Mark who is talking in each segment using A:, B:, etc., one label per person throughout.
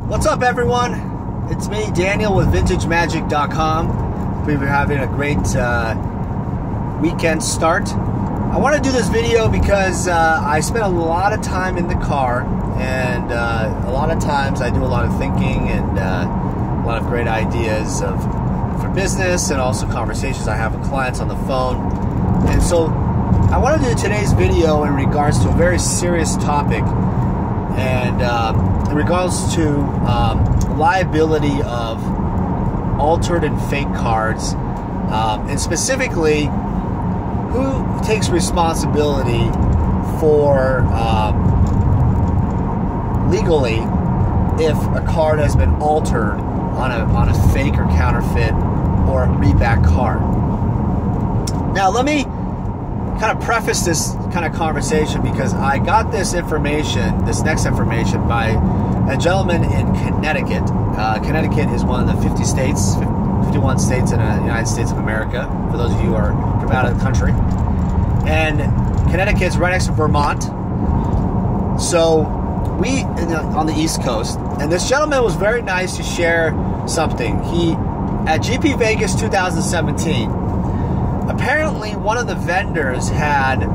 A: What's up, everyone? It's me, Daniel, with VintageMagic.com. We've been having a great weekend start. I want to do this video because I spent a lot of time in the car, and a lot of times I do a lot of thinking and a lot of great ideas for business and also conversations I have with clients on the phone. And so I want to do today's video in regards to a very serious topic, and in regards to liability of altered and fake cards, and specifically who takes responsibility for legally if a card has been altered on a fake or counterfeit or reback card. Now let me kind of preface this kind of conversation because I got this next information by a gentleman in Connecticut. Connecticut is one of the 51 states in the United States of America, for those of you who are from out of the country. And Connecticut's right next to Vermont. So we, on the East Coast, and this gentleman was very nice to share something. At GP Vegas 2017, apparently one of the vendors had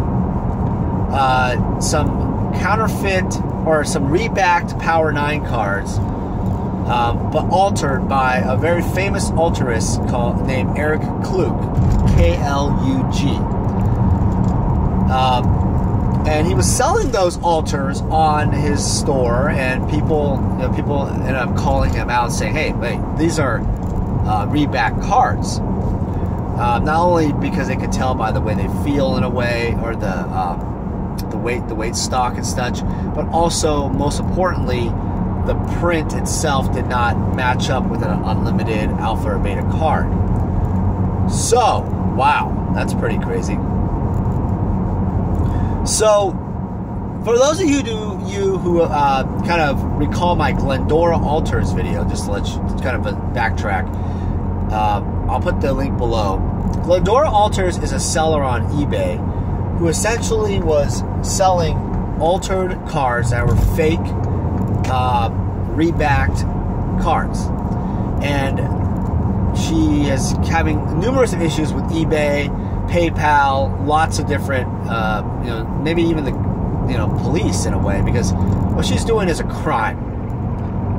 A: some counterfeit or some rebacked Power 9 cards, but altered by a very famous alterist named Eric Klug, K-L-U-G. And he was selling those alters on his store, and people ended up calling him out saying, "Hey, wait, these are reback cards." Not only because they could tell by the way they feel in a way, or the weight stock and such, but also, most importantly, the print itself did not match up with an unlimited alpha or beta card. So, wow, that's pretty crazy. So, for those of you who kind of recall my Glendora Alters video, just to let you kind of backtrack, I'll put the link below. Glendora Alters is a seller on eBay who essentially was selling altered cards that were fake, rebacked cards. And she is having numerous issues with eBay, PayPal, lots of different, maybe even the, police in a way, because what she's doing is a crime,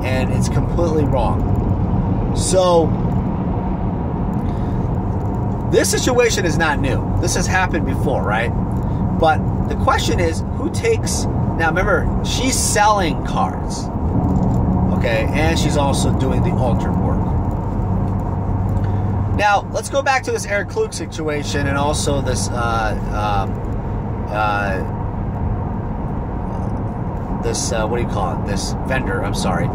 A: and it's completely wrong. So this situation is not new. This has happened before, right? But the question is, who takes... Now, remember, she's selling cards, okay? And she's also doing the altered work. Now, let's go back to this Eric Klug situation, and also this what do you call it? This vendor, I'm sorry.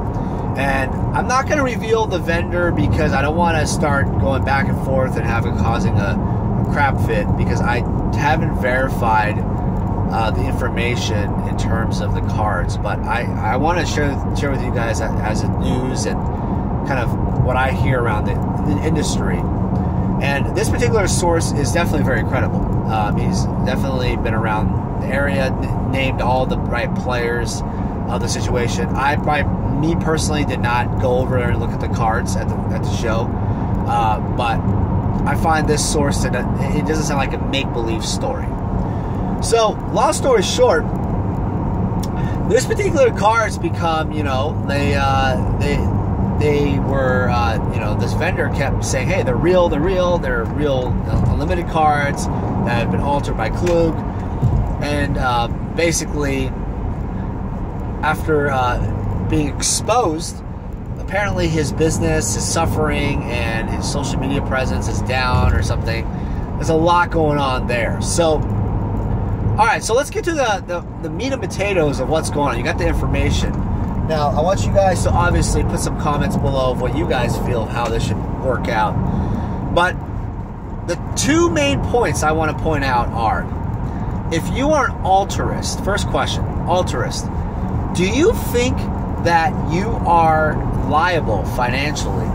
A: And I'm not going to reveal the vendor because I don't want to start going back and forth and causing a crap fit, because I haven't verified the information in terms of the cards. But I want to share with you guys as a news and kind of what I hear around the industry. And this particular source is definitely very credible. He's definitely been around the area, named all the right players of the situation. Me personally did not go over there and look at the cards at the show, but I find this source that it doesn't sound like a make-believe story. So, long story short, this particular cards become, they were, this vendor kept saying, hey, they're real unlimited cards that have been altered by Klug. And basically, after being exposed, apparently his business is suffering and his social media presence is down or something. There's a lot going on there. So, all right, so let's get to the meat and potatoes of what's going on. You got the information. Now, I want you guys to obviously put some comments below of what you guys feel of how this should work out. But the two main points I want to point out are, if you are an alterist, first question, alterist, do you think that you are liable financially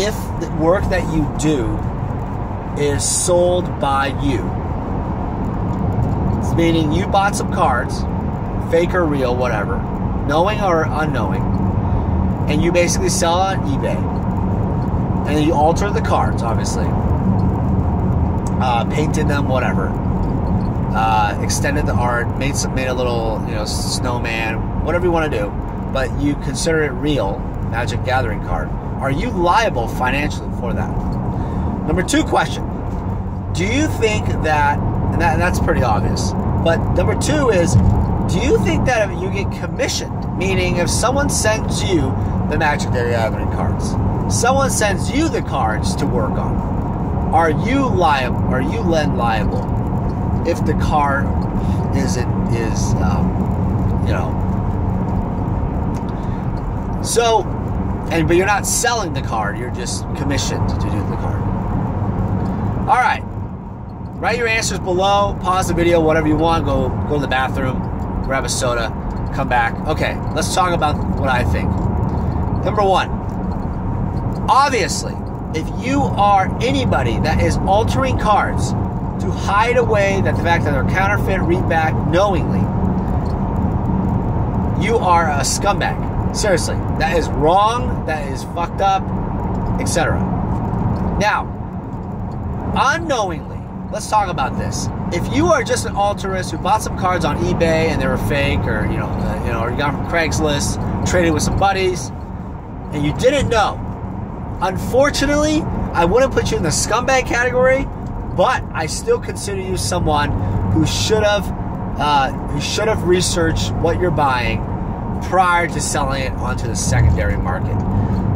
A: if the work that you do is sold by you? Meaning you bought some cards, fake or real, whatever, knowing or unknowing, and you basically sell on eBay, and then you alter the cards, obviously, painted them, whatever, extended the art, made a little, snowman, whatever you want to do, but you consider it real Magic Gathering card. Are you liable financially for that? Number 2 question: do you think that, and that's pretty obvious, but number 2 is, do you think that if you get commissioned, meaning if someone sends you the Magic the Gathering cards, someone sends you the cards to work on, are you then liable if the card but you're not selling the card, you're just commissioned to do the card. All right, write your answers below, pause the video, whatever you want, go to the bathroom, grab a soda, come back. Okay, let's talk about what I think. Number 1, obviously, if you are anybody that is altering cards to hide away the fact that they're counterfeit, reback knowingly, you are a scumbag. Seriously, that is wrong, that is fucked up, etc. Now, unknowingly, let's talk about this. If you are just an alterist who bought some cards on eBay and they were fake, or or you got them from Craigslist, traded with some buddies, and you didn't know, unfortunately, I wouldn't put you in the scumbag category, but I still consider you someone who should have researched what you're buying prior to selling it onto the secondary market.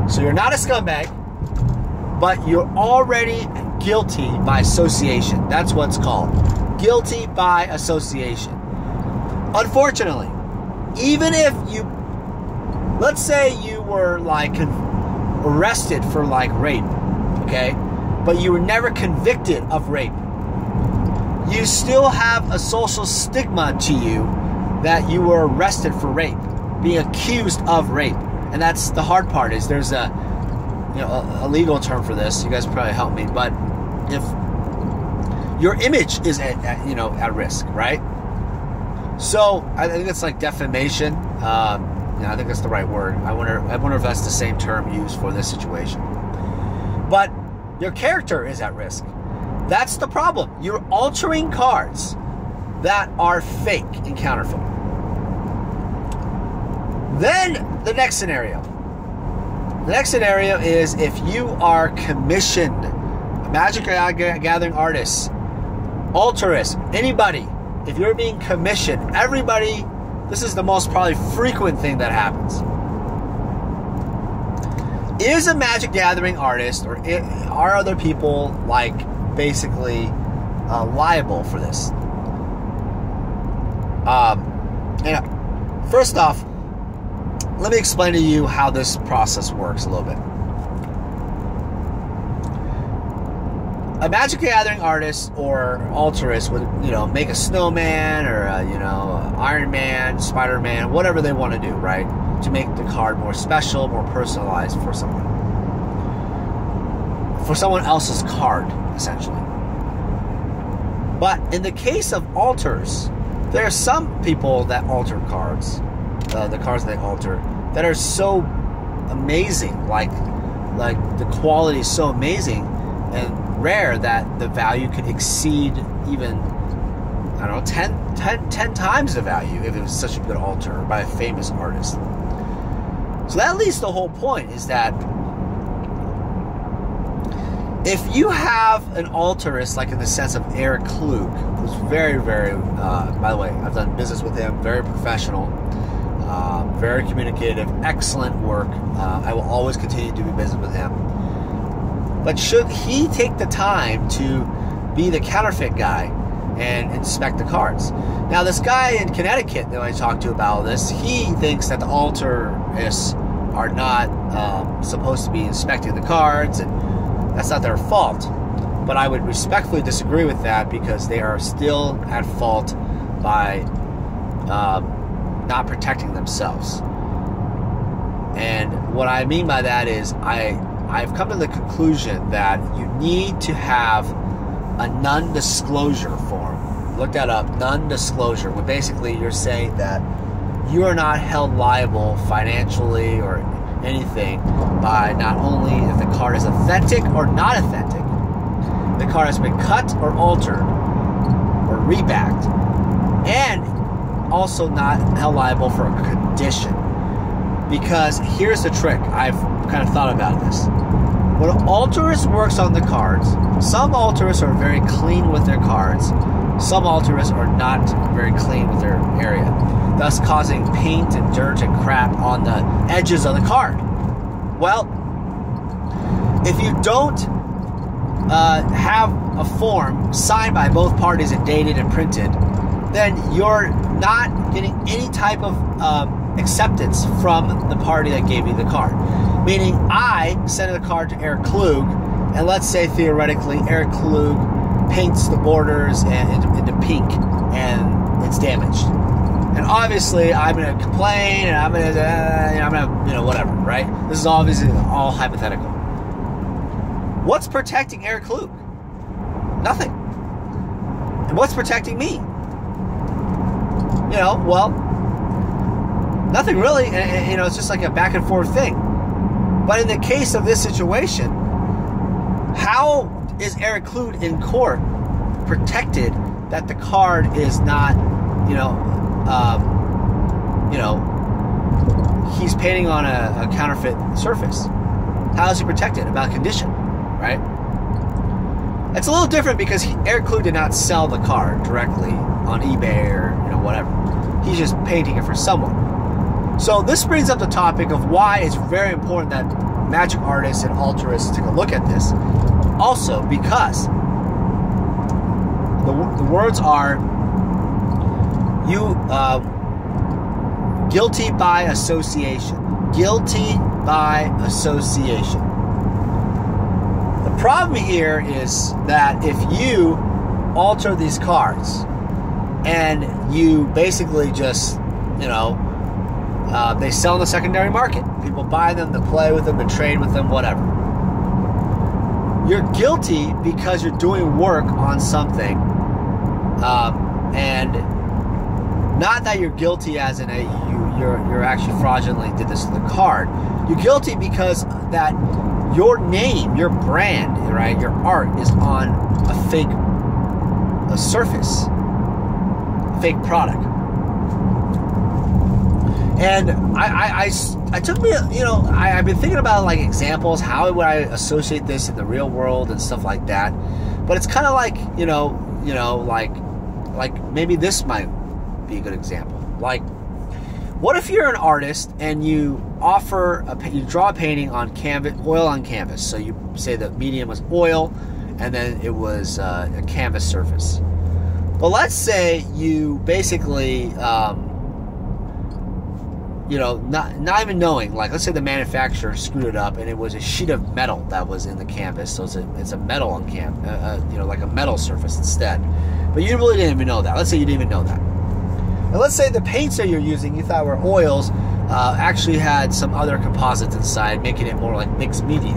A: So you're not a scumbag, but you're already guilty by association. That's what's called. Guilty by association. Unfortunately, even if let's say you were arrested for rape, okay, but you were never convicted of rape, you still have a social stigma to you that you were arrested for rape, being accused of rape. And that's the hard part, is there's a legal term for this. You guys probably help me, but if your image is at risk, right? So I think it's like defamation. I think that's the right word. I wonder if that's the same term used for this situation. But your character is at risk. That's the problem. You're altering cards that are fake and counterfeit. Then the next scenario. The next scenario is if you are commissioned, a Magic Gathering artist, altarist, anybody, if you're being commissioned, everybody, this is the most probably frequent thing that happens. Is a Magic Gathering artist, or are other people basically liable for this? First off, let me explain to you how this process works a little bit. A Magic Gathering artist or altarist would, make a snowman or Iron Man, Spider-Man, whatever they want to do, right? To make the card more special, more personalized for someone. For someone else's card, essentially. But in the case of alters, there are some people that alter cards, the cards they alter, that are so amazing, like the quality is so amazing and rare that the value could exceed even, 10 times the value if it was such a good alter by a famous artist. So that leads to the whole point, is that if you have an altarist, in the sense of Eric Klug, who's very, very, by the way, I've done business with him, very professional, very communicative, excellent work. I will always continue to do business with him. But should he take the time to be the counterfeit guy and inspect the cards? Now, this guy in Connecticut that I talked to about this, he thinks that the alterists are not supposed to be inspecting the cards, and that's not their fault. But I would respectfully disagree with that, because they are still at fault by not protecting themselves. And what I mean by that is I've come to the conclusion that you need to have a non-disclosure form. Look that up, non-disclosure, where basically you're saying that you are not held liable financially or anything by not only if the card is authentic or not authentic, the card has been cut or altered or rebacked, and also not held liable for a condition. Because here's the trick, I've kind of thought about this. When an altarist works on the cards, some altarists are very clean with their cards, some altarists are not very clean with their area, thus causing paint and dirt and crap on the edges of the card. Well, if you don't have a form signed by both parties and dated and printed, then you're not getting any type of acceptance from the party that gave you the card. Meaning, I send the card to Eric Klug, and let's say theoretically Eric Klug paints the borders into pink, and it's damaged. And obviously, I'm going to complain, and I'm going to, whatever, right? This is obviously all hypothetical. What's protecting Eric Klug? Nothing. And what's protecting me? Well, nothing really. And it's just like a back and forth thing. But in the case of this situation, how is Eric Klug in court protected that the card is not, he's painting on a counterfeit surface? How is he protected about condition, right? It's a little different because Eric Klug did not sell the card directly on eBay or whatever. He's just painting it for someone. So this brings up the topic of why it's very important that magic artists and altarists take a look at this. Also, because the words are guilty by association. Guilty by association. The problem here is that if you alter these cards and you basically just, they sell in the secondary market. People buy them to play with them, to trade with them, whatever. You're guilty because you're doing work on something, and not that you're guilty as in you're actually fraudulently did this to the card. You're guilty because that your name, your brand, right, your art is on a fake surface, fake product. And I took me, I've been thinking about like examples, how would I associate this in the real world and stuff like that. But it's kind of like, like maybe this might be a good example. Like, what if you're an artist and you you draw a painting on canvas, oil on canvas. So you say the medium was oil, and then it was a canvas surface. But let's say you basically, not even knowing, like let's say the manufacturer screwed it up and it was a sheet of metal that was in the canvas. So it's a metal on like a metal surface instead. But you really didn't even know that. Let's say you didn't even know that. And let's say the paints that you're using, you thought were oils, actually had some other composites inside, making it more like mixed media.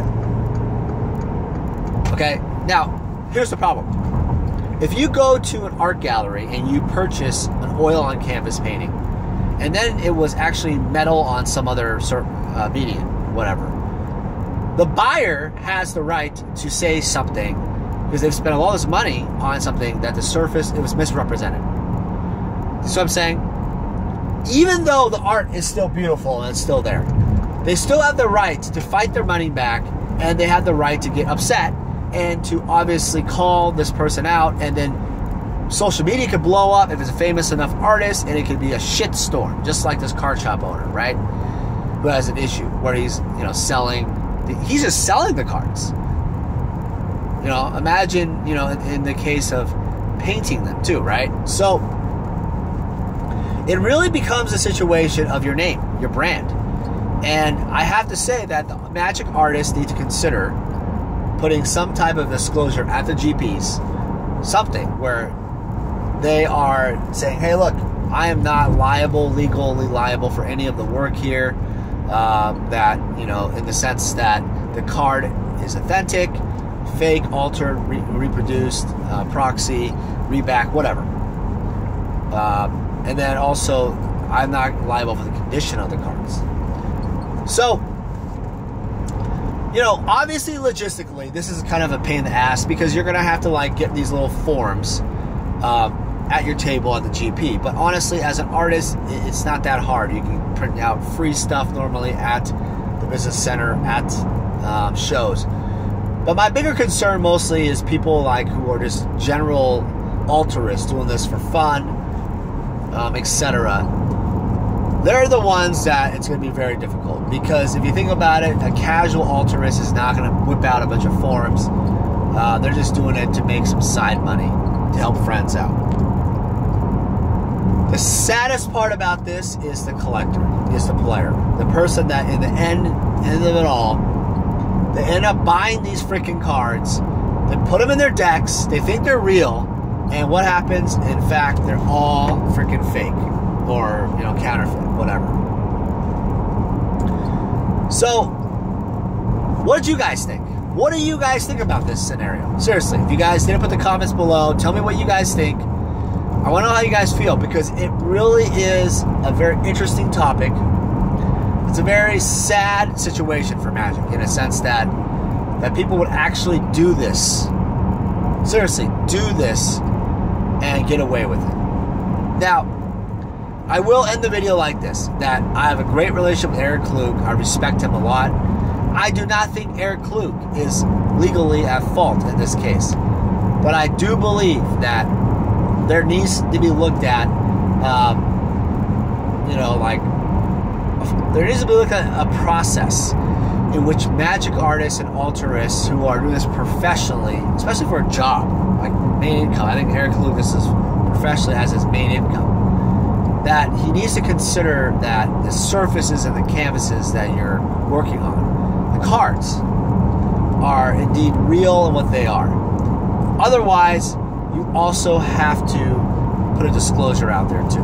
A: Okay, now here's the problem. If you go to an art gallery and you purchase an oil on canvas painting, and then it was actually metal on some other medium, whatever, the buyer has the right to say something because they've spent all this money on something that the surface, it was misrepresented. See what I'm saying? Even though the art is still beautiful and it's still there, they still have the right to fight their money back, and they have the right to get upset and to obviously call this person out, and then social media could blow up if it's a famous enough artist, and it could be a shit storm, just like this card shop owner, right? Who has an issue where he's, he's just selling the cards. Imagine, in the case of painting them too, right? So it really becomes a situation of your name, your brand. And I have to say that the magic artists need to consider putting some type of disclosure at the GPs, something where they are saying, hey, look, I am not legally liable for any of the work here, that, in the sense that the card is authentic, fake, altered, reproduced, proxy, reback, whatever. And then also, I'm not liable for the condition of the cards. So, You know, obviously logistically, this is kind of a pain in the ass because you're going to have to like get these little forms at your table at the GP. But honestly, as an artist, it's not that hard. You can print out free stuff normally at the business center, at shows. But my bigger concern mostly is people like who are just general altruists doing this for fun, etc. They're the ones that it's going to be very difficult, because if you think about it, a casual altruist is not going to whip out a bunch of forms. They're just doing it to make some side money, to help friends out. The saddest part about this is the collector, is the player. The person that in the end of it all, they end up buying these freaking cards, they put them in their decks, they think they're real, and what happens? In fact, they're all freaking fake. Or, you know, counterfeit, whatever. So, what did you guys think? What do you guys think about this scenario? Seriously, if you guys didn't put the comments below, tell me what you guys think. I want to know how you guys feel, because it really is a very interesting topic. It's a very sad situation for Magic, in a sense that people would actually do this. Seriously, do this and get away with it. Now, I will end the video like this, that I have a great relationship with Eric Klug. I respect him a lot. I do not think Eric Klug is legally at fault in this case. But I do believe that there needs to be looked at, you know, like, there needs to be looked at a process in which Magic artists and altruists who are doing this professionally, especially for a job, like main income. I think Eric Klug, this is professionally as his main income. That he needs to consider that the surfaces and the canvases that you're working on, the cards, are indeed real in what they are. Otherwise, you also have to put a disclosure out there too.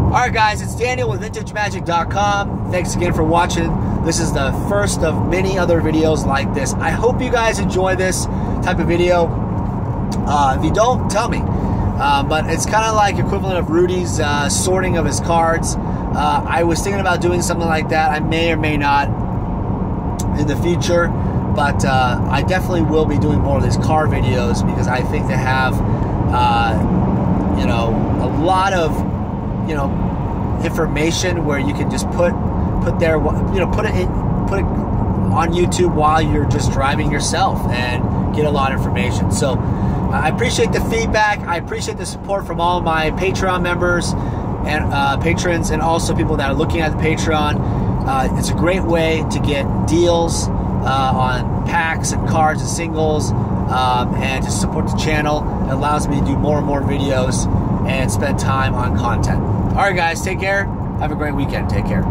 A: Alright guys, it's Daniel with VintageMagic.com. Thanks again for watching. This is the first of many other videos like this. I hope you guys enjoy this type of video. If you don't, tell me. But it's kind of like equivalent of Rudy's sorting of his cards. I was thinking about doing something like that. I may or may not in the future, but I definitely will be doing more of these card videos, because I think they have, you know, a lot of, you know, information where you can just put there, you know, put it on YouTube while you're just driving yourself and get a lot of information. So I appreciate the feedback. I appreciate the support from all my Patreon members and patrons, and also people that are looking at the Patreon. It's a great way to get deals on packs and cards and singles, and to support the channel. It allows me to do more and more videos and spend time on content. All right, guys, take care. Have a great weekend. Take care.